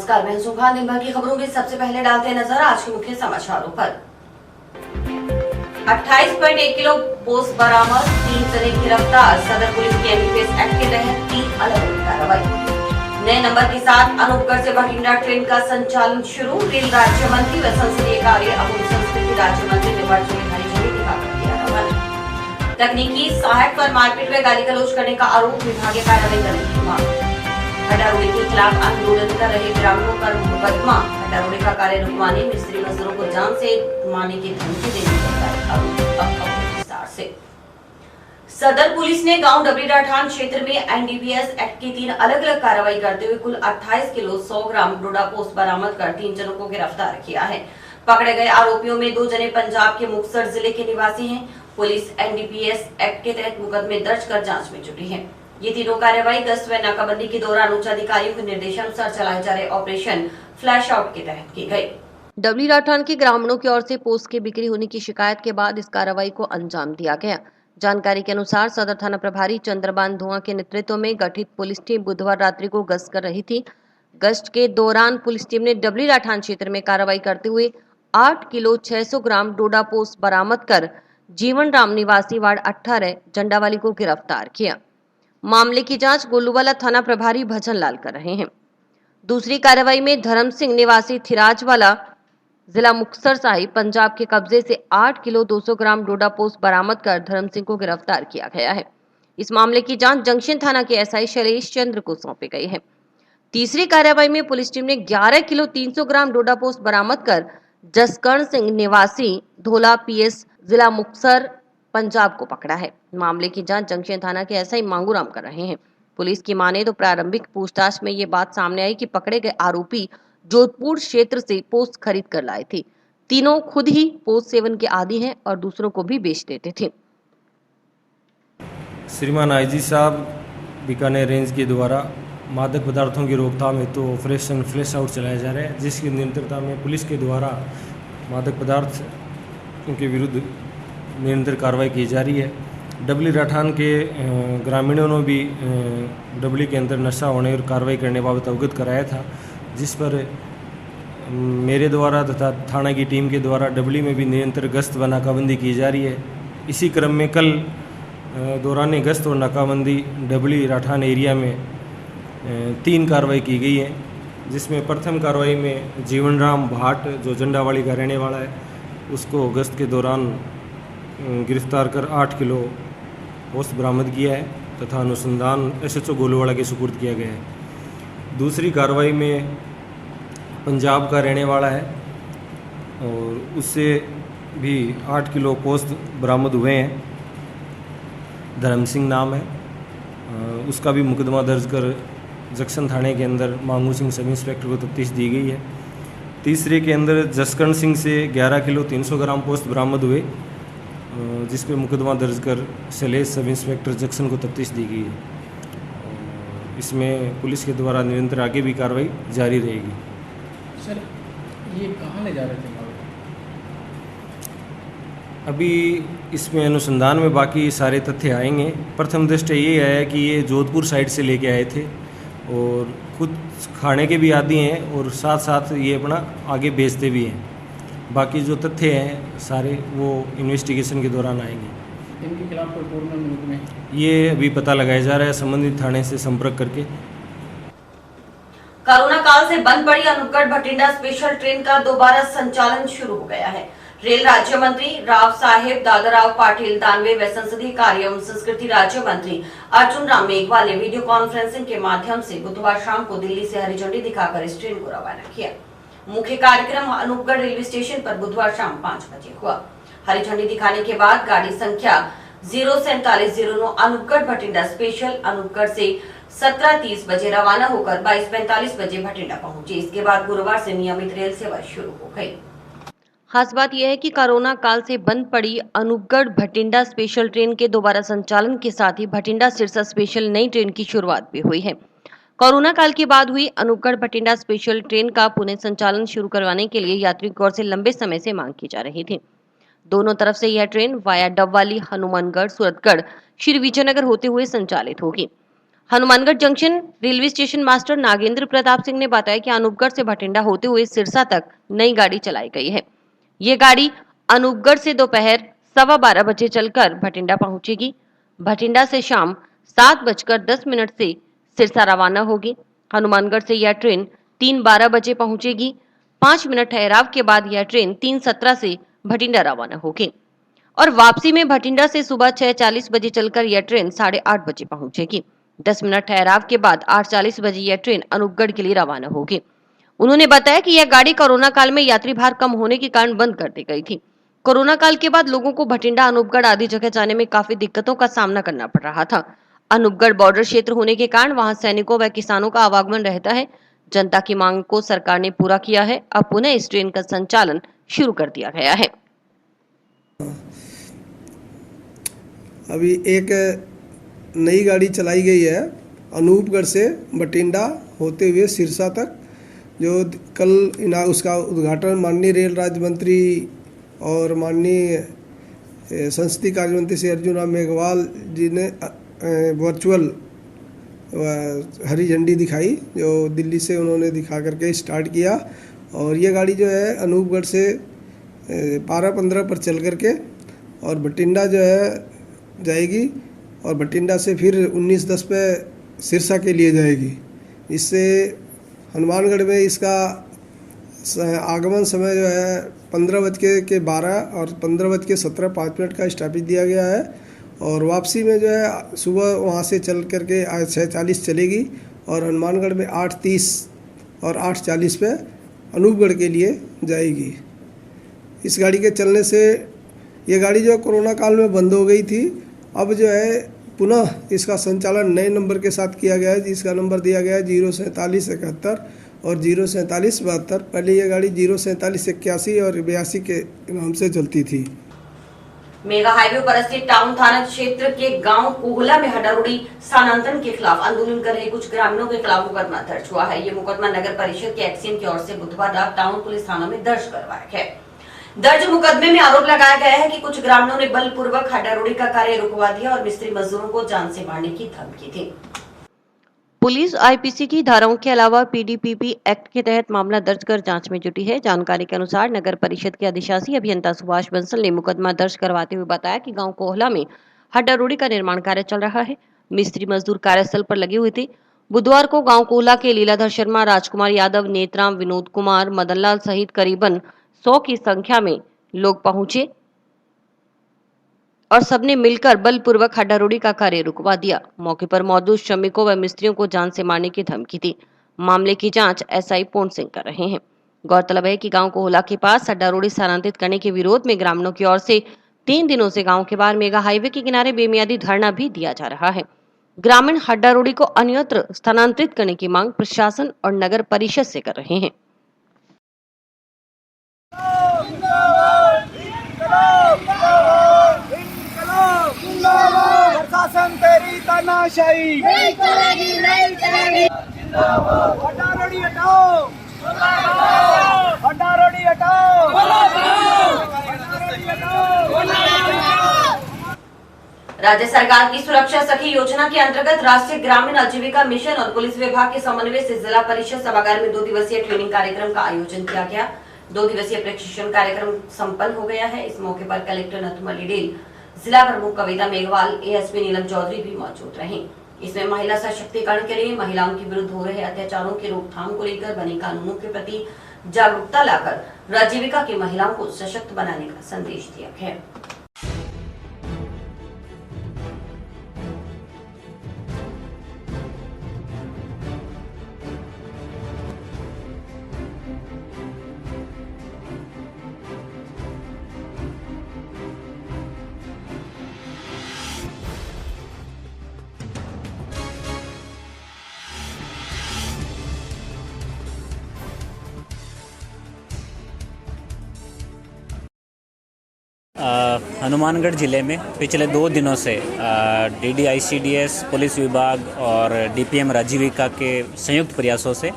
नमस्कार, मैं सुखा। दिन भर की खबरों में सबसे पहले डालते हैं नजर आज के मुख्य समाचारों पर। 28.1 किलो पोस्ट बरामद, 3 जने गिरफ्तार। सदर पुलिस की एमपीएस एक्ट के तहत 3 अलग कार्रवाई। नए नंबर के साथ अनूपगढ़ से भटिंडा ट्रेन का संचालन शुरू। रेल राज्य मंत्री व संसदीय कार्य एवं संस्कृति राज्य मंत्री ने वर्चुअली हरी झंडी दिखाकर किया रवाना। तकनीकी सहायक पर मारपीट व गाली गलौज करने का आरोप, विभागीय कार्रवाई करने की मांग। हटारोड़ी के खिलाफ आंदोलन कर रहे ग्रामीणों पर मुकदमा। हटारोड़ी का कार्य रुकवाने, मिस्त्री मजदूरों को जान से मारने की धमकी देने का विस्तार से। सदर पुलिस ने गांव डबरी राठान क्षेत्र में एनडीपीएस एक्ट की 3 अलग अलग कार्रवाई करते हुए कुल 28 किलो 100 ग्राम डोडा पोस्ट बरामद कर 3 जनों को गिरफ्तार किया है। पकड़े गए आरोपियों में 2 जने पंजाब के मुक्तसर जिले के निवासी हैं। पुलिस एनडीपीएस एक्ट के तहत मुकदमे दर्ज कर जाँच में जुटी है। ये तीनों कार्रवाई गश्त व नाकाबंदी के दौरान उच्च अधिकारियों के निर्देशानुसार चलाए जा रहे ऑपरेशन फ्लैश आउट के तहत की गई। डबली राठान के ग्रामीणों की ओर से पोस्ट की बिक्री होने की शिकायत के बाद इस कार्रवाई को अंजाम दिया गया। जानकारी के अनुसार सदर थाना प्रभारी चंद्रबान धुआं के नेतृत्व में गठित पुलिस टीम बुधवार रात्रि को गश्त कर रही थी। गश्त के दौरान पुलिस टीम ने डबली राठान क्षेत्र में कार्रवाई करते हुए 8 किलो 600 ग्राम डोडा पोस्ट बरामद कर जीवन राम निवासी वार्ड 18 जंडावाली को गिरफ्तार किया। मामले की जांच गोलूवाला थाना प्रभारी भजन लाल कर रहे हैं। दूसरी कार्रवाई में धर्म सिंह निवासी थिराजवाला जिला मुक्तसर साहिब पंजाब के कब्जे से 8 किलो 200 ग्राम डोडा पोस्ट बरामद कर धर्म सिंह को गिरफ्तार किया गया है। इस मामले की जांच जंक्शन थाना के एसआई शैलेश चंद्र को सौंपी गई है। तीसरी कार्रवाई में पुलिस टीम ने 11 किलो 300 ग्राम डोडा पोस्ट बरामद कर जसकर्ण सिंह निवासी धोला पीएस जिला मुक्तसर पंजाब को पकड़ा है। मामले की जांच जंक्शन थाना के एसआई मांगूराम कर रहे हैं। पुलिस की माने तो प्रारंभिक पूछताछ में ये बात सामने आई कि पकड़े गए आरोपी जोधपुर क्षेत्र से पोस्ट खरीद कर लाए थे। तीनों खुद ही पोस्ट सेवन के आदी हैं और दूसरों को भी बेच देते थे। श्रीमान आईजी साहब बीकानेर रेंज के द्वारा मादक पदार्थों की रोकथाम हेतु तो ऑपरेशन फ्लैश आउट चलाया जा रहा है, जिसकी निरंतरता में पुलिस के द्वारा मादक पदार्थ के विरुद्ध निरंतर कार्रवाई की जा रही है। डबली राठान के ग्रामीणों ने भी डबली के अंदर नशा होने और कार्रवाई करने बाबत अवगत कराया था, जिस पर मेरे द्वारा तथा थाना की टीम के द्वारा डबली में भी निरंतर गश्त व नाकाबंदी की जा रही है। इसी क्रम में कल दौरान गश्त और नाकाबंदी डबली राठान एरिया में 3 कार्रवाई की गई है, जिसमें प्रथम कार्रवाई में जीवन राम भाट जो जंडावाली का रहने वाला है, उसको गश्त के दौरान गिरफ्तार कर 8 किलो पोस्ट बरामद किया है तथा अनुसंधान एसएचओ गोलूवाला के सुपुर्द किया गया है। दूसरी कार्रवाई में पंजाब का रहने वाला है और उससे भी 8 किलो पोस्ट बरामद हुए हैं। धर्म सिंह नाम है, उसका भी मुकदमा दर्ज कर जंक्शन थाने के अंदर मांगू सिंह सब इंस्पेक्टर को तफ्तीश दी गई है। तीसरे के अंदर जसकर्ण सिंह से 11 किलो 300 ग्राम पोस्ट बरामद हुए, जिस पे मुकदमा दर्ज कर शैलेश सब इंस्पेक्टर जंक्शन को तफ्तीश दी गई है। इसमें पुलिस के द्वारा निरंतर आगे भी कार्रवाई जारी रहेगी। सर, ये कहाँ ले जा रहे थे? अभी इसमें अनुसंधान में बाकी सारे तथ्य आएंगे। प्रथम दृष्टया ये आया कि ये जोधपुर साइड से लेके आए थे और खुद खाने के भी आदी हैं और साथ साथ ये अपना आगे बेचते भी हैं। बाकी जो तथ्य हैं सारे वो इन्वेस्टिगेशन के दौरान आएंगे। इनके खिलाफ कोई पूर्ण मुकदमे? ये अभी पता लगाया जा रहा है संबंधित थाने से संपर्क करके। कोरोना काल से बंद पड़ी अनूपगढ़ भटिंडा स्पेशल ट्रेन का दोबारा संचालन शुरू हो गया है। रेल राज्य मंत्री राव साहेब दादाराव पाटिल, दानवे व संसदीय कार्य एवं संस्कृति राज्य मंत्री अर्जुन राम मेघवाल ने वीडियो कॉन्फ्रेंसिंग के माध्यम से बुधवार शाम को दिल्ली से हरी झंडी दिखाकर इस ट्रेन को रवाना किया। मुख्य कार्यक्रम अनूपगढ़ रेलवे स्टेशन पर बुधवार शाम 5 बजे हुआ। हरी झंडी दिखाने के बाद गाड़ी संख्या 04709 अनूपगढ़ भटिंडा स्पेशल अनूपगढ़ से 17:30 बजे रवाना होकर 22:45 बजे भटिंडा पहुंची। इसके बाद गुरुवार से नियमित रेल सेवा शुरू हो गई। खास बात यह है कि कोरोना काल से बंद पड़ी अनूपगढ़ भटिंडा स्पेशल ट्रेन के दोबारा संचालन के साथ ही भटिंडा सिरसा स्पेशल नई ट्रेन की शुरुआत भी हुई है। कोरोना काल के बाद हुई अनूपगढ़ भटिंडा स्पेशल ट्रेन का पुनः संचालन शुरू करवाने के लिए यात्रियों की ओर से लंबे समय से मांग की जा रही थी। दोनों तरफ से यह ट्रेन वाया डबवाली, हनुमानगढ़, सूरतगढ़, श्री विजयनगर होते हुए संचालित होगी। Hanumangarh junction railway station master Nagendra Pratap Singh ने बताया कि अनूपगढ़ से भटिंडा होते हुए सिरसा तक नई गाड़ी चलाई गई है। ये गाड़ी अनूपगढ़ से दोपहर 12:15 बजे चलकर भटिंडा पहुंचेगी। भटिंडा से शाम 7:10 से सिरसा रवाना होगी। हनुमानगढ़ से यह ट्रेन 3:12 बजे पहुंचेगी। 5 मिनट ठहराव के बाद यह ट्रेन 3:17 से भटिंडा रवाना होगी और वापसी में भटिंडा से सुबह 6:40 बजे चलकर यह ट्रेन 8:30 बजे पहुंचेगी। 10 मिनट ठहराव के बाद 8:40 बजे यह ट्रेन अनूपगढ़ के लिए रवाना होगी। उन्होंने बताया कि यह गाड़ी कोरोना काल में यात्री भार कम होने के कारण बंद कर दी गई थी। कोरोना काल के बाद लोगों को भटिंडा, अनूपगढ़ आदि जगह जाने में काफी दिक्कतों का सामना करना पड़ रहा था। अनूपगढ़ बॉर्डर क्षेत्र होने के कारण वहां सैनिकों व किसानों का आवागमन रहता है। जनता की मांग को सरकार ने पूरा किया है। अब पुनः इस ट्रेन का संचालन शुरू कर दिया गया है। अभी एक नई गाड़ी चलाई गई है अनूपगढ़ से भटिंडा होते हुए सिरसा तक, जो कल उसका उद्घाटन माननीय रेल राज्य मंत्री और माननीय संसदीय कार्य मंत्री श्री अर्जुन राम मेघवाल जी ने वर्चुअल हरी झंडी दिखाई, जो दिल्ली से उन्होंने दिखा करके स्टार्ट किया। और ये गाड़ी जो है अनूपगढ़ से 12:15 पर चल करके और भटिंडा जो है जाएगी और भटिंडा से फिर 19:10 पे सिरसा के लिए जाएगी। इससे हनुमानगढ़ में इसका आगमन समय जो है 15:12 और 15:17 का स्टॉपेज दिया गया है और वापसी में जो है सुबह वहाँ से चल करके 6:40 चलेगी और हनुमानगढ़ में 8:30 और 8:40 पे अनूपगढ़ के लिए जाएगी। इस गाड़ी के चलने से ये गाड़ी जो कोरोना काल में बंद हो गई थी, अब जो है पुनः इसका संचालन नए नंबर के साथ किया गया है, जिसका नंबर दिया गया है 04771 और 04772। पहले ये गाड़ी 04781 और 82 के नाम से चलती थी। मेगा हाईवे पर स्थित टाउन थाना क्षेत्र के गांव कोहला में हड्डारोड़ी स्थानांतरण के खिलाफ आंदोलन कर रहे कुछ ग्रामीणों के खिलाफ मुकदमा दर्ज हुआ है। ये मुकदमा नगर परिषद के एक्सीएम की ओर से बुधवार रात टाउन पुलिस थाना में दर्ज करवाया गया। दर्ज मुकदमे में आरोप लगाया गया है कि कुछ ग्रामीणों ने बलपूर्वक हड्डारोड़ी का कार्य रुकवा दिया और मिस्त्री मजदूरों को जान से मारने की धमकी दी। पुलिस आईपीसी की धाराओं के अलावा पीडीपीपी एक्ट के तहत मामला दर्ज कर जांच में जुटी है। जानकारी के अनुसार नगर परिषद के अधिशासी अभियंता सुभाष बंसल ने मुकदमा दर्ज करवाते हुए बताया कि गांव कोहला में हड्डारोड़ी का निर्माण कार्य चल रहा है। मिस्त्री मजदूर कार्यस्थल पर लगे हुए थे। बुधवार को गांव कोहला के लीलाधर शर्मा, राजकुमार यादव, नेतराम, विनोद कुमार, मदनलाल सहित करीबन 100 की संख्या में लोग पहुंचे और सबने मिलकर बलपूर्वक हड्डारोड़ी का कार्य रुकवा दिया। मौके पर मौजूद श्रमिकों व मिस्त्रियों को जान से मारने की धमकी दी। मामले की जांच एसआई पूर्ण सिंह कर रहे हैं। गौरतलब है कि गांव कोहला के पास हड्डारोड़ी स्थानांतरित करने के विरोध में ग्रामीणों की ओर से 3 दिनों से गांव के बाहर मेगा हाईवे के किनारे बेमियादी धरना भी दिया जा रहा है। ग्रामीण हड्डारोड़ी को अन्यत्र स्थानांतरित करने की मांग प्रशासन और नगर परिषद से कर रहे हैं। प्रशासन तेरी तानाशाही नहीं चलेगी, नहीं चलेगी। हड्डारोड़ी हटाओ, हड्डारोड़ी हटाओ, राज्य सरकार की सुरक्षा सखी योजना के अंतर्गत राष्ट्रीय ग्रामीण आजीविका मिशन और पुलिस विभाग के समन्वय से जिला परिषद सभागार में 2 दिवसीय ट्रेनिंग कार्यक्रम का आयोजन किया गया। 2 दिवसीय प्रशिक्षण कार्यक्रम संपन्न हो गया है। इस मौके पर कलेक्टर नथुमली डेल, जिला प्रमुख कविता मेघवाल, एएसपी नीलम चौधरी भी मौजूद रहे। इसमें महिला सशक्तिकरण के लिए महिलाओं के विरुद्ध हो रहे अत्याचारों की रोकथाम को लेकर बने कानूनों के प्रति जागरूकता लाकर आजीविका की महिलाओं को सशक्त बनाने का संदेश दिया गया। हनुमानगढ़ ज़िले में पिछले 2 दिनों से DDICDS, पुलिस विभाग और DPM आजीविका के संयुक्त प्रयासों से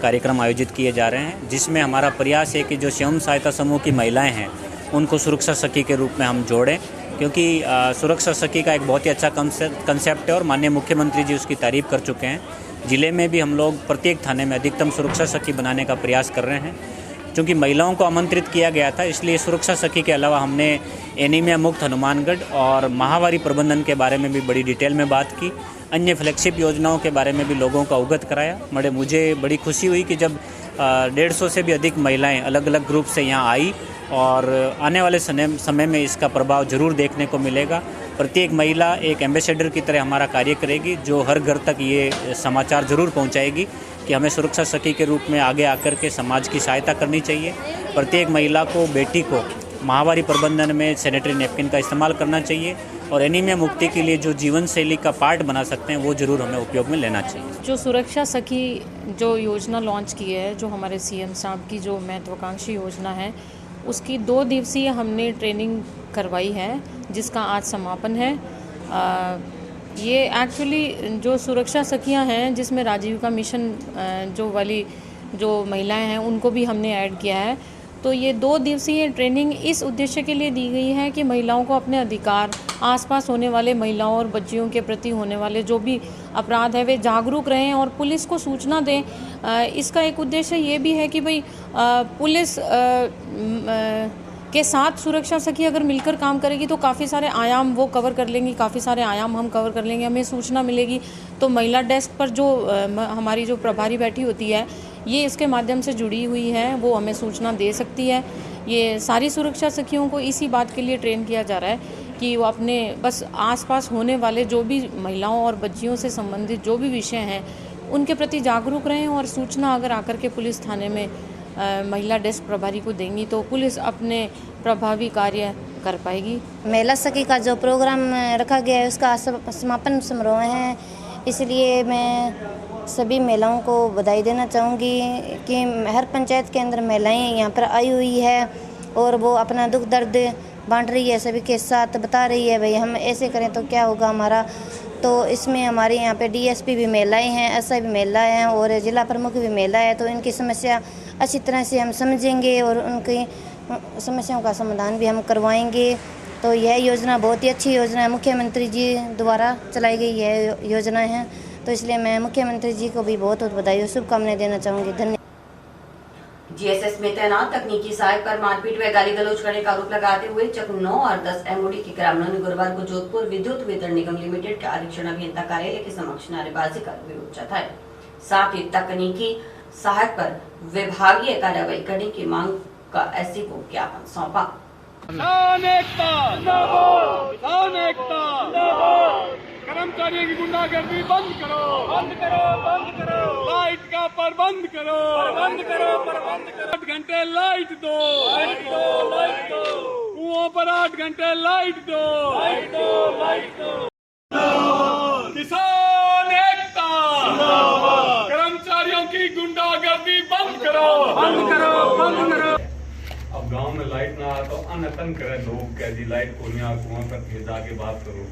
कार्यक्रम आयोजित किए जा रहे हैं, जिसमें हमारा प्रयास है कि जो स्वयं सहायता समूह की महिलाएं हैं उनको सुरक्षा सखी के रूप में हम जोड़ें क्योंकि सुरक्षा सखी का एक बहुत ही अच्छा कंसेप्ट है और माननीय मुख्यमंत्री जी उसकी तारीफ़ कर चुके हैं। ज़िले में भी हम लोग प्रत्येक थाने में अधिकतम सुरक्षा सखी बनाने का प्रयास कर रहे हैं। चूँकि महिलाओं को आमंत्रित किया गया था, इसलिए सुरक्षा सखी के अलावा हमने एनीमिया मुक्त हनुमानगढ़ और माहवारी प्रबंधन के बारे में भी बड़ी डिटेल में बात की। अन्य फ्लैगशिप योजनाओं के बारे में भी लोगों का अवगत कराया। मुझे बड़ी खुशी हुई कि जब 150 से भी अधिक महिलाएं अलग अलग ग्रुप से यहाँ आई और आने वाले समय में इसका प्रभाव जरूर देखने को मिलेगा। प्रत्येक महिला एक एम्बेसडर की तरह हमारा कार्य करेगी, जो हर घर तक ये समाचार जरूर पहुँचाएगी कि हमें सुरक्षा सखी के रूप में आगे आकर के समाज की सहायता करनी चाहिए। प्रत्येक महिला को, बेटी को माहवारी प्रबंधन में सैनिटरी नैपकिन का इस्तेमाल करना चाहिए और एनीमिया मुक्ति के लिए जो जीवन शैली का पार्ट बना सकते हैं वो ज़रूर हमें उपयोग में लेना चाहिए। जो सुरक्षा सखी जो योजना लॉन्च की है, जो हमारे सीएम साहब की जो महत्वाकांक्षी योजना है, उसकी 2 दिवसीय हमने ट्रेनिंग करवाई है, जिसका आज समापन है। ये एक्चुअली जो सुरक्षा सखियां हैं, जिसमें राजीविका मिशन जो महिलाएं हैं उनको भी हमने ऐड किया है। तो ये 2 दिवसीय ट्रेनिंग इस उद्देश्य के लिए दी गई है कि महिलाओं को अपने अधिकार, आसपास होने वाले महिलाओं और बच्चियों के प्रति होने वाले जो भी अपराध है वे जागरूक रहें और पुलिस को सूचना दें। इसका एक उद्देश्य ये भी है कि भाई पुलिस के साथ सुरक्षा सखी अगर मिलकर काम करेगी तो काफ़ी सारे आयाम वो कवर कर लेंगी, काफ़ी सारे आयाम हम कवर कर लेंगे। हमें सूचना मिलेगी तो महिला डेस्क पर जो हमारी जो प्रभारी बैठी होती है, ये इसके माध्यम से जुड़ी हुई है, वो हमें सूचना दे सकती है। ये सारी सुरक्षा सखियों को इसी बात के लिए ट्रेन किया जा रहा है कि वो अपने बस आसपास होने वाले जो भी महिलाओं और बच्चियों से संबंधित जो भी विषय हैं उनके प्रति जागरूक रहें और सूचना अगर आकर के पुलिस थाने में महिला डेस्क प्रभारी को देंगी तो पुलिस अपने प्रभावी कार्य कर पाएगी। महिला सखी का जो प्रोग्राम रखा गया है उसका समापन समारोह है, इसलिए मैं सभी महिलाओं को बधाई देना चाहूँगी कि हर पंचायत के अंदर महिलाएं यहाँ पर आई हुई है और वो अपना दुख दर्द बांट रही है, सभी के साथ बता रही है भाई हम ऐसे करें तो क्या होगा हमारा। तो इसमें हमारे यहाँ पे डीएसपी भी महिलाएं हैं, एसआई भी महिलाएं हैं और जिला प्रमुख भी महिला है। तो इनकी समस्या अच्छी तरह से हम समझेंगे और उनकी समस्याओं का समाधान भी हम करवाएंगे। तो यह योजना बहुत ही अच्छी योजना है, मुख्यमंत्री जी द्वारा चलाई गई यह योजना है। तो इसलिए मैं मुख्यमंत्री जी को भी बहुत बहुत बधाई और शुभकामनाएं देना चाहूँगी। धन्यवाद। जीएसएस में तैनात तकनीकी सहायक पर मारपीट व गाली गलौज करने का आरोप लगाते हुए चक 9 और 10 एमओडी के ग्रामीणों ने गुरुवार को जोधपुर विद्युत वितरण निगम लिमिटेड के आरक्षण अभियंता कार्यालय के समक्ष नारेबाजी कर विरोध जताया। साथ ही तकनीकी सहायक पर विभागीय कार्रवाई करने की मांग का एससी को ज्ञापन सौंपा। कर्मचारियों की गुंडागर्दी बंद करो, बंद करो, बंद करो। लाइट का प्रबंध करो, प्रबंध करो, प्रबंध करो। 8 घंटे लाइट दो, लाइट दो, लाइट दो। कुओं पर 8 घंटे लाइट दो, लाइट दो, लाइट दो। किसान एकता, कर्मचारियों की गुंडागर्दी बंद करो, बंद करो, बंद करो। अब गांव में लाइट ना आ तो अनतन करे लोग कह दी लाइट को यहाँ कुआं पर जाके बात करो।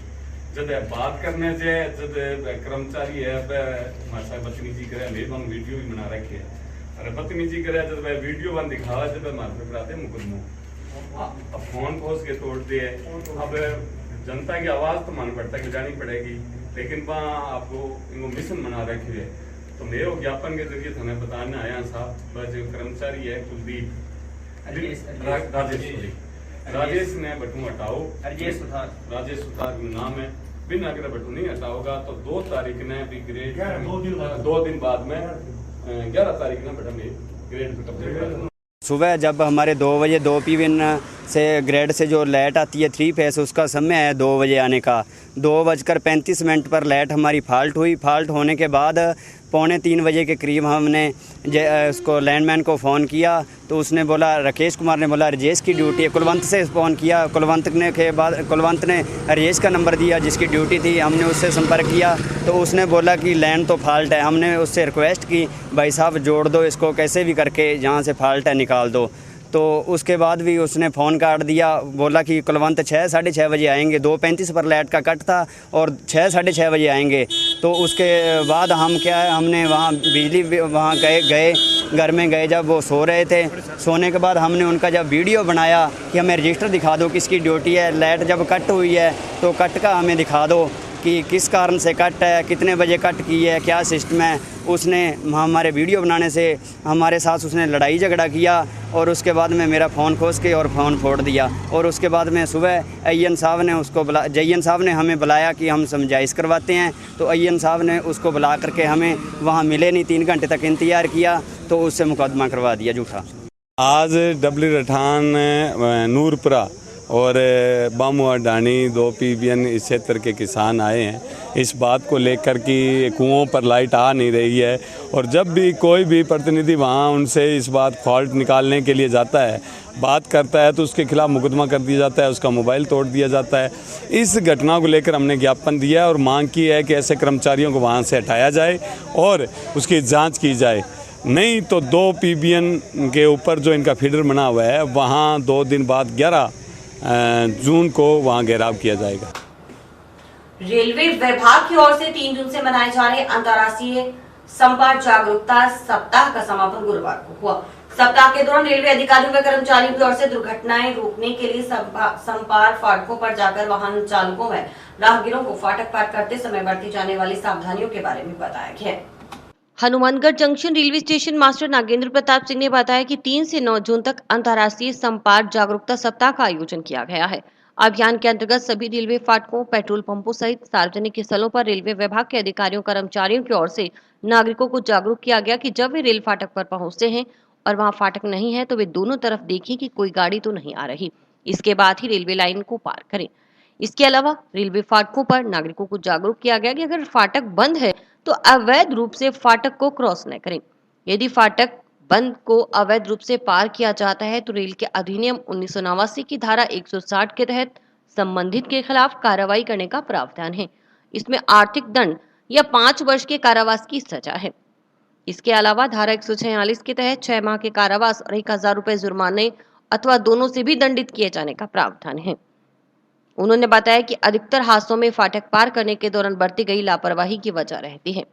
जब बात करने से जब कर्मचारी है बदतमीजी करे, वीडियो भी बना रखे है। अरे बदतमीजी करे जब वीडियो बन दिखावा जब मार पे कराते मुकदमों। अब फोन पोस के तोड़ते है। अब जनता की आवाज तो मान पड़ता है कि जानी पड़ेगी, लेकिन वहाँ आपको इनको मिशन बना रखे है। तो मेरे ज्ञापन के जरिए हमें बताने आया साहब जो कर्मचारी है कुलदीप राजेश ने बटू हटाओ, राजेश सुतार नाम है, बिन अगर बटू नहीं हटाओगा तो 2 तारीख ने भी ग्रेड 2 दिन बाद में 11 तारीख ने बटन ग्रेड पे कब्जे करेगा। सुबह जब हमारे 2 बजे 2 पीविन से ग्रेड से जो लाइट आती है 3 फेस, उसका समय है 2 बजे आने का। 2:35 पर लाइट हमारी फॉल्ट हुई। फॉल्ट होने के बाद 2:45 बजे के करीब हमने उसको लैंडमैन को फ़ोन किया तो उसने बोला, राकेश कुमार ने बोला राजेश की ड्यूटी है। कुलवंत से फ़ोन किया, कुलवंत ने राजेश का नंबर दिया जिसकी ड्यूटी थी। हमने उससे संपर्क किया तो उसने बोला कि लाइन तो फॉल्ट है। हमने उससे रिक्वेस्ट की भाई साहब जोड़ दो इसको, कैसे भी करके जहाँ से फॉल्ट है निकाल दो। तो उसके बाद भी उसने फ़ोन काट दिया, बोला कि कुलवंत 6 साढ़े 6 बजे आएंगे। 2:35 पर लाइट का कट था और 6 साढ़े 6 बजे आएंगे। तो उसके बाद हम क्या है, हमने वहाँ बिजली वहाँ गए घर में गए जब वो सो रहे थे। सोने के बाद हमने उनका जब वीडियो बनाया कि हमें रजिस्टर दिखा दो किसकी ड्यूटी है, लाइट जब कट हुई है तो कट का हमें दिखा दो कि किस कारण से कट है, कितने बजे कट की है, क्या सिस्टम है। उसने हमारे वीडियो बनाने से हमारे साथ उसने लड़ाई झगड़ा किया और उसके बाद में मेरा फ़ोन खोस के और फ़ोन फोड़ दिया। और उसके बाद में सुबह अय्यन साहब ने उसको जयन साहब ने हमें बुलाया कि हम समझाइश करवाते हैं, तो अय्यन साहब ने उसको बुला करके हमें वहाँ मिले नहीं, 3 घंटे तक इंतज़ार किया तो उससे मुकदमा करवा दिया झूठा। आज डबली रठान, नूरपुरा और बामू अडानी 2 PBN इस क्षेत्र के किसान आए हैं इस बात को लेकर कि कुओं पर लाइट आ नहीं रही है। और जब भी कोई भी प्रतिनिधि वहाँ उनसे इस बात फॉल्ट निकालने के लिए जाता है, बात करता है, तो उसके खिलाफ मुकदमा कर दिया जाता है, उसका मोबाइल तोड़ दिया जाता है। इस घटना को लेकर हमने ज्ञापन दिया है और मांग की है कि ऐसे कर्मचारियों को वहाँ से हटाया जाए और उसकी जाँच की जाए। नहीं तो 2 PBN के ऊपर जो इनका फीडर बना हुआ है वहाँ 2 दिन बाद 11 जून को वहाँ घेराव किया जाएगा। रेलवे विभाग की ओर से 3 जून से मनाए जा रहे अंतर्राष्ट्रीय संपर्क जागरूकता सप्ताह का समापन गुरुवार को हुआ। सप्ताह के दौरान रेलवे अधिकारियों व कर्मचारियों की ओर से दुर्घटनाएं रोकने के लिए संपर्क फाटकों पर जाकर वाहन चालकों व राहगीरों को फाटक पार करते समय बरती जाने वाली सावधानियों के बारे में बताया गया। Hanumangarh junction railway station master Nagendra Pratap Singh ने बताया कि 3 से 9 जून तक अंतर्राष्ट्रीय संपर्क जागरूकता सप्ताह का आयोजन किया गया है। अभियान के अंतर्गत सभी रेलवे फाटकों, पेट्रोल पंपों सहित सार्वजनिक स्थलों पर रेलवे विभाग के अधिकारियों कर्मचारियों की ओर से नागरिकों को जागरूक किया गया कि जब वे रेल फाटक पर पहुंचते हैं और वहां फाटक नहीं है तो वे दोनों तरफ देखें कि कोई गाड़ी तो नहीं आ रही, इसके बाद ही रेलवे लाइन को पार करें। इसके अलावा रेलवे फाटकों पर नागरिकों को जागरूक किया गया कि अगर फाटक बंद है तो अवैध रूप से फाटक को क्रॉस न करें। यदि फाटक बंद को अवैध रूप से पार किया जाता है तो रेल के अधिनियम 1989 की धारा 160 के तहत संबंधित के खिलाफ कार्रवाई करने का प्रावधान है। इसमें आर्थिक दंड या 5 वर्ष के कारावास की सजा है। इसके अलावा धारा 146 के तहत 6 माह के कारावास और 1000 रुपए जुर्माने अथवा दोनों से भी दंडित किए जाने का प्रावधान है। उन्होंने बताया कि अधिकतर हादसों में फाटक पार करने के दौरान बरती गई लापरवाही की वजह रहती है।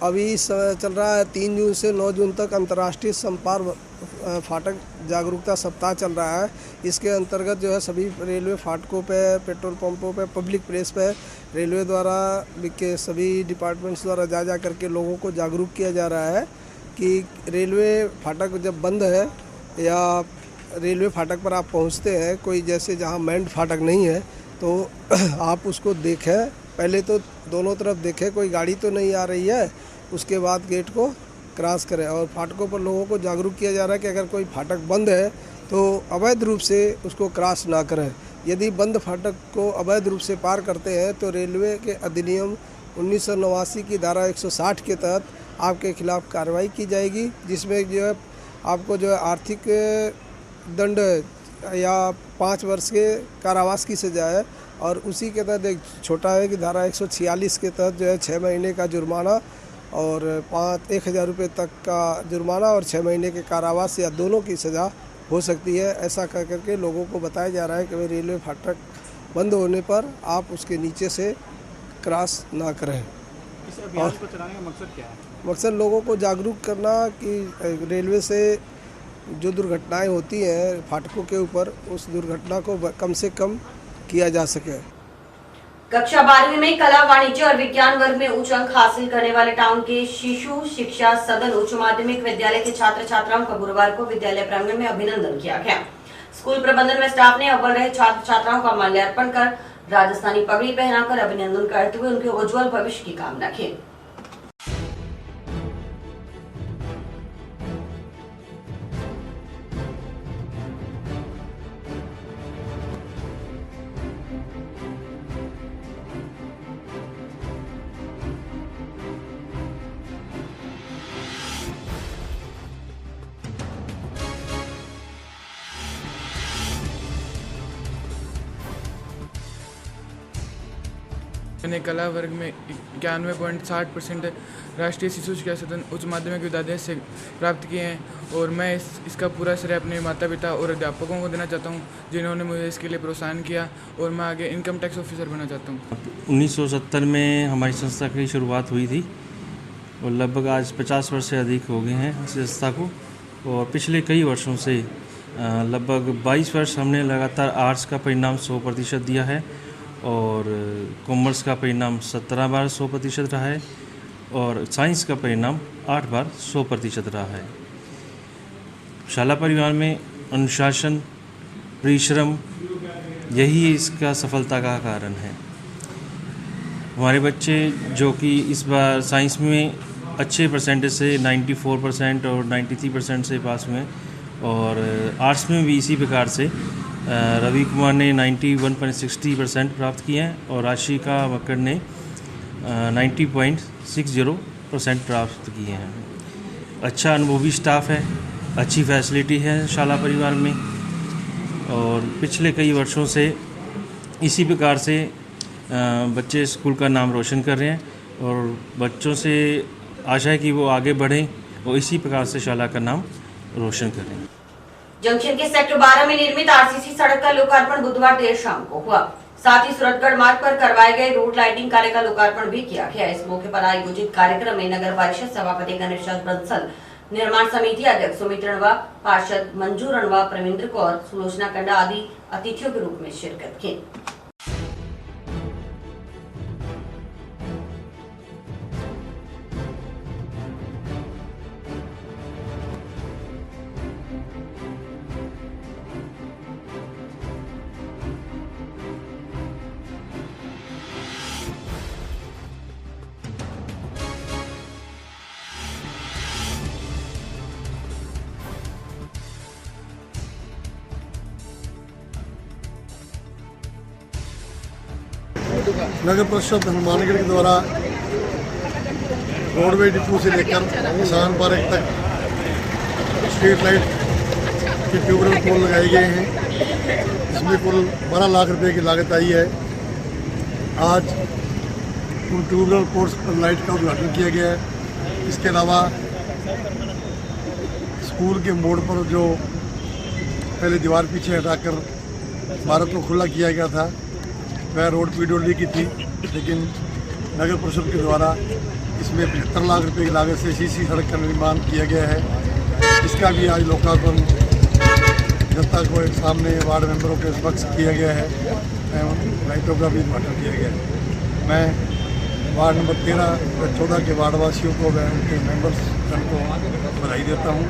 अभी चल रहा है 3 जून से 9 जून तक अंतर्राष्ट्रीय संपर्क फाटक जागरूकता सप्ताह चल रहा है। इसके अंतर्गत जो है सभी रेलवे फाटकों पे, पेट्रोल पंपों पे, पब्लिक प्लेस पे रेलवे द्वारा के सभी डिपार्टमेंट्स द्वारा जा करके लोगों को जागरूक किया जा रहा है कि रेलवे फाटक जब बंद है या रेलवे फाटक पर आप पहुंचते हैं, कोई जैसे जहां मैंड फाटक नहीं है तो आप उसको देखें, पहले तो दोनों तरफ देखें कोई गाड़ी तो नहीं आ रही है, उसके बाद गेट को क्रॉस करें। और फाटकों पर लोगों को जागरूक किया जा रहा है कि अगर कोई फाटक बंद है तो अवैध रूप से उसको क्रॉस ना करें। यदि बंद फाटक को अवैध रूप से पार करते हैं तो रेलवे के अधिनियम 1989 की धारा 160 के तहत आपके खिलाफ कार्रवाई की जाएगी, जिसमें जो है आपको जो है आर्थिक दंड या 5 वर्ष के कारावास की सजा है। और उसी के तहत एक छोटा है कि धारा 146 के तहत जो है 6 महीने का जुर्माना और 1000 रुपये तक का जुर्माना और 6 महीने के कारावास या दोनों की सज़ा हो सकती है। ऐसा कर करके लोगों को बताया जा रहा है कि भाई रेलवे फाटक बंद होने पर आप उसके नीचे से क्रॉस ना करें। इस अभियान को चलाने का मकसद क्या है? मकसद लोगों को जागरूक करना कि रेलवे से जो दुर्घटनाएं होती हैं फाटकों के ऊपर, उस दुर्घटना को कम से कम किया जा सके। कक्षा 12वीं में कला, वाणिज्य और विज्ञान वर्ग में उच्च अंक हासिल करने वाले टाउन के शिशु शिक्षा सदन उच्च माध्यमिक विद्यालय के छात्र छात्राओं का गुरुवार को विद्यालय प्रांगण में अभिनंदन किया गया। स्कूल प्रबंधन व स्टाफ ने अव्वल रहे छात्र छात्राओं का माल्यार्पण कर राजस्थानी पगड़ी पहनाकर अभिनंदन करते हुए उनके उज्जवल भविष्य की कामना की। मैंने कला वर्ग में 91.60% राष्ट्रीय शिशु शिक्षा सदन उच्च माध्यमिक विद्यालय से प्राप्त किए हैं और मैं इसका पूरा श्रेय अपने माता पिता और अध्यापकों को देना चाहता हूं, जिन्होंने मुझे इसके लिए प्रोत्साहन किया और मैं आगे इनकम टैक्स ऑफिसर बनना चाहता हूं। 1970 में हमारी संस्था की शुरुआत हुई थी और लगभग आज 50 वर्ष से अधिक हो गए हैं इस संस्था को। और पिछले कई वर्षों से लगभग 22 वर्ष हमने लगातार आर्ट्स का परिणाम 100% दिया है और कॉमर्स का परिणाम 17 बार 100% रहा है और साइंस का परिणाम 8 बार 100% रहा है। शाला परिवार में अनुशासन, परिश्रम यही इसका सफलता का कारण है। हमारे बच्चे जो कि इस बार साइंस में अच्छे परसेंटेज से 94% और 93% से पास हुए और आर्ट्स में भी इसी प्रकार से रवि कुमार ने 91.60% प्राप्त किए हैं और आशिका मक्कड़ ने 90.60% प्राप्त किए हैं। अच्छा अनुभवी स्टाफ है, अच्छी फैसिलिटी है शाला परिवार में और पिछले कई वर्षों से इसी प्रकार से बच्चे स्कूल का नाम रोशन कर रहे हैं और बच्चों से आशा है कि वो आगे बढ़ें और इसी प्रकार से शाला का नाम रोशन करें। जंक्शन के सेक्टर 12 में निर्मित आरसीसी सड़क का लोकार्पण बुधवार देर शाम को हुआ। साथ ही सूरतगढ़ मार्ग पर करवाए गए रोड लाइटिंग कार्य का लोकार्पण भी किया गया। इस मौके पर आयोजित कार्यक्रम में नगर परिषद सभापति गणेश बंसल, निर्माण समिति अध्यक्ष सुमित रणवा, पार्षद मंजू रणवा, प्रविंद्र कौर, सुलोचना कंडा आदि अतिथियों के रूप में शिरकत की। नगर परिषद हनुमानगढ़ के द्वारा रोडवे डिपो से लेकर किसान पार्क तक स्ट्रीट लाइट के ट्यूबवेल पोल लगाए गए हैं। इसमें कुल 12 लाख रुपए की लागत आई है। आज उन ट्यूबवेल पोल्स पर लाइट का उद्घाटन किया गया है। इसके अलावा स्कूल के मोड़ पर जो पहले दीवार पीछे हटाकर भारत को खुला किया गया था वह रोड पीडब्ल्यूडी की थी, लेकिन नगर परिषद के द्वारा इसमें 75 लाख रुपए की लागत से सीसी सड़क का निर्माण किया गया है। इसका भी आज लोकार्पण जनता को एक सामने वार्ड मेंबरों के समक्ष किया गया है एवं लाइटों का भी उद्घाटन किया गया है। मैं वार्ड नंबर 13 व 14 के वार्डवासियों को व उनके मेंबर्स को बधाई देता हूँ।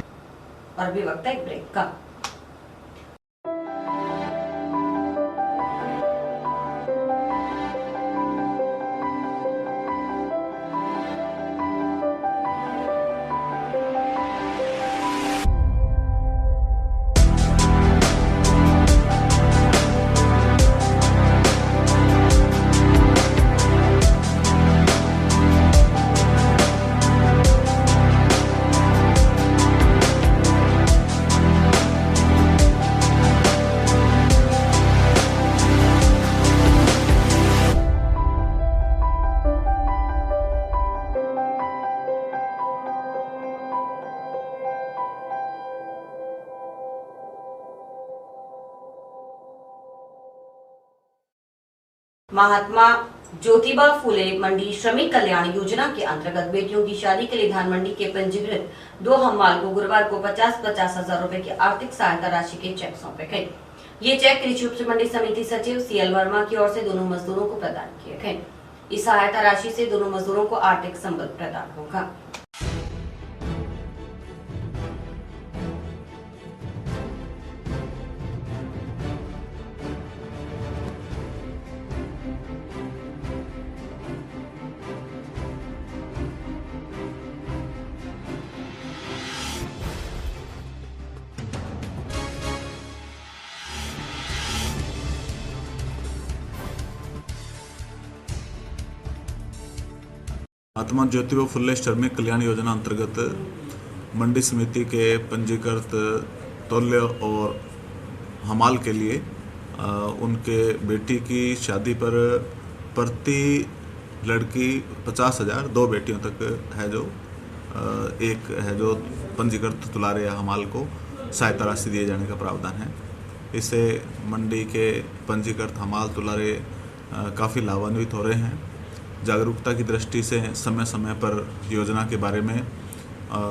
और भी वक्त है एक ब्रेक का। महात्मा ज्योतिबा फूले मंडी श्रमिक कल्याण योजना के अंतर्गत बेटियों की शादी के लिए धान मंडी के पंजीकृत 2 हमाल को गुरुवार को 50-50 हजार रुपए की आर्थिक सहायता राशि के चेक सौंपे गए। ये चेक कृषि उपज मंडी समिति सचिव CL वर्मा की ओर से दोनों मजदूरों को प्रदान किए गए। इस सहायता राशि से दोनों मजदूरों को आर्थिक संबल प्रदान होगा। महात्मा ज्योतिबा फुले श्रमिक कल्याण योजना अंतर्गत मंडी समिति के पंजीकृत तौल्य और हमाल के लिए उनके बेटी की शादी पर प्रति लड़की 50,000, 2 बेटियों तक है जो एक है जो पंजीकृत तुलारे या हमाल को सहायता राशि दिए जाने का प्रावधान है। इससे मंडी के पंजीकृत हमाल तुलारे काफ़ी लाभान्वित हो रहे हैं। जागरूकता की दृष्टि से समय समय पर योजना के बारे में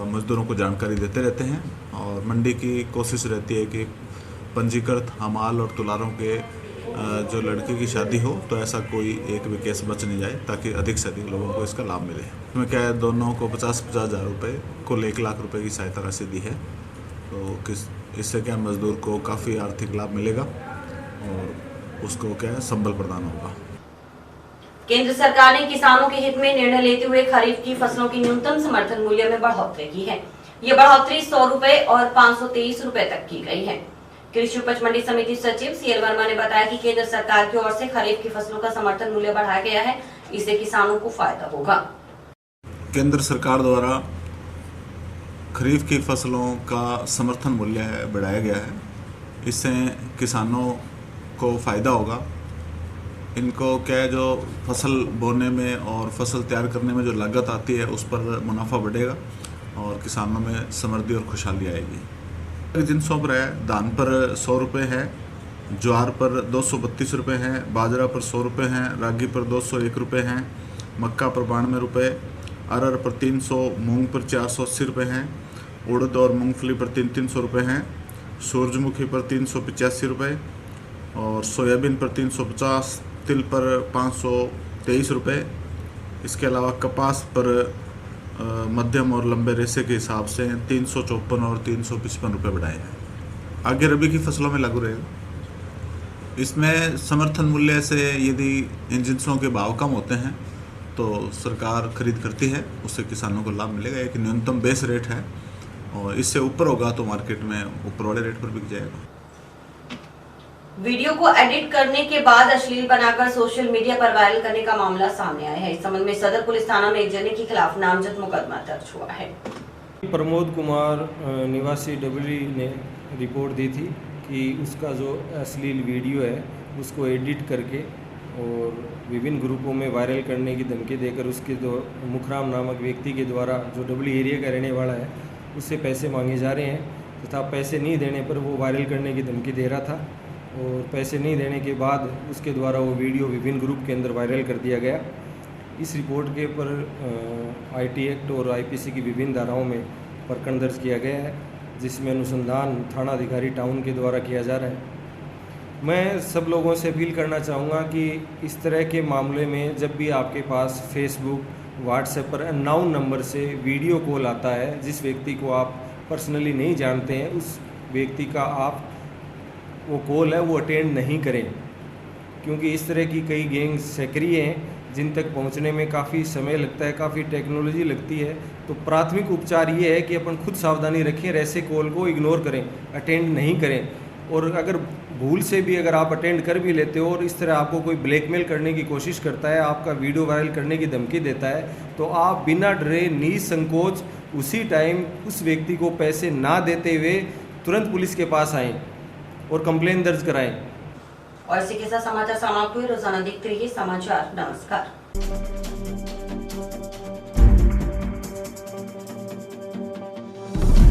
मजदूरों को जानकारी देते रहते हैं और मंडी की कोशिश रहती है कि पंजीकृत हमाल और तुलारों के जो लड़की की शादी हो तो ऐसा कोई एक भी केस बच नहीं जाए ताकि अधिक से अधिक लोगों को इसका लाभ मिले। इसमें क्या है, दोनों को 50-50 हज़ार रुपये कुल 1 लाख रुपए की सहायता राशि दी है। तो इससे क्या मजदूर को काफ़ी आर्थिक लाभ मिलेगा और उसको क्या है संबल प्रदान होगा। केंद्र सरकार ने किसानों के हित में निर्णय लेते हुए खरीफ की फसलों की न्यूनतम समर्थन मूल्य में बढ़ोतरी की है। ये बढ़ोतरी 100 रुपए और 523 रुपए तक की गई है। कृषि उपज मंडी समिति सचिव सीएल वर्मा ने बताया कि केंद्र सरकार की ओर से खरीफ की फसलों का समर्थन मूल्य बढ़ाया गया है, इससे किसानों को फायदा होगा। केंद्र सरकार द्वारा खरीफ की फसलों का समर्थन मूल्य बढ़ाया गया है, इससे किसानों को फायदा होगा। इनको क्या है, जो फसल बोने में और फसल तैयार करने में जो लागत आती है उस पर मुनाफा बढ़ेगा और किसानों में समृद्धि और खुशहाली आएगी। जिनसों पर है, धान पर 100 रुपये है, ज्वार पर 232 रुपये हैं, बाजरा पर 100 रुपये हैं, रागी पर 201 रुपये हैं, मक्का पर 92 रुपये, अरहर पर 300, मूंग पर 480 रुपये हैं, उड़द और मूंगफली पर 300 रुपये हैं, सूरजमुखी पर 385 रुपये और सोयाबीन पर 350, तिल पर 523 रुपये। इसके अलावा कपास पर मध्यम और लंबे रेशे के हिसाब से 354 और 355 रुपये बढ़ाए हैं। आगे रबी की फसलों में लागू रहेगा। इसमें समर्थन मूल्य से यदि इन जिनसों के भाव कम होते हैं तो सरकार खरीद करती है, उससे किसानों को लाभ मिलेगा। एक न्यूनतम बेस रेट है और इससे ऊपर होगा तो मार्केट में ऊपर वाले रेट पर बिक जाएगा। वीडियो को एडिट करने के बाद अश्लील बनाकर सोशल मीडिया पर वायरल करने का मामला सामने आया है। इस संबंध में सदर पुलिस थाना में एक जने के खिलाफ नामजद मुकदमा दर्ज हुआ है। प्रमोद कुमार निवासी डबली ने रिपोर्ट दी थी कि उसका जो अश्लील वीडियो है उसको एडिट करके और विभिन्न ग्रुपों में वायरल करने की धमकी देकर उसके जो मुखराम नामक व्यक्ति के द्वारा जो डबली एरिया का रहने वाला है उससे पैसे मांगे जा रहे हैं तथा पैसे नहीं देने पर वो वायरल करने की धमकी दे रहा था और पैसे नहीं देने के बाद उसके द्वारा वो वीडियो विभिन्न ग्रुप के अंदर वायरल कर दिया गया। इस रिपोर्ट के ऊपर आईटी एक्ट और आईपीसी की विभिन्न धाराओं में प्रकरण दर्ज किया गया है, जिसमें अनुसंधान थाना अधिकारी टाउन के द्वारा किया जा रहा है। मैं सब लोगों से अपील करना चाहूँगा कि इस तरह के मामले में जब भी आपके पास फेसबुक, व्हाट्सएप पर अननोन नंबर से वीडियो कॉल आता है, जिस व्यक्ति को आप पर्सनली नहीं जानते हैं, उस व्यक्ति का आप वो कॉल है वो अटेंड नहीं करें, क्योंकि इस तरह की कई गैंग सक्रिय हैं जिन तक पहुंचने में काफ़ी समय लगता है, काफ़ी टेक्नोलॉजी लगती है। तो प्राथमिक उपचार ये है कि अपन खुद सावधानी रखें, ऐसे कॉल को इग्नोर करें, अटेंड नहीं करें। और अगर भूल से भी अगर आप अटेंड कर भी लेते हो और इस तरह आपको कोई ब्लैकमेल करने की कोशिश करता है, आपका वीडियो वायरल करने की धमकी देता है, तो आप बिना डरे निसंकोच उसी टाइम उस व्यक्ति को पैसे ना देते हुए तुरंत पुलिस के पास आएँ और कंप्लेन दर्ज कराएं। और इसी के साथ समाचार समाप्त हुए। रोजाना देखते रहिए समाचार। नमस्कार।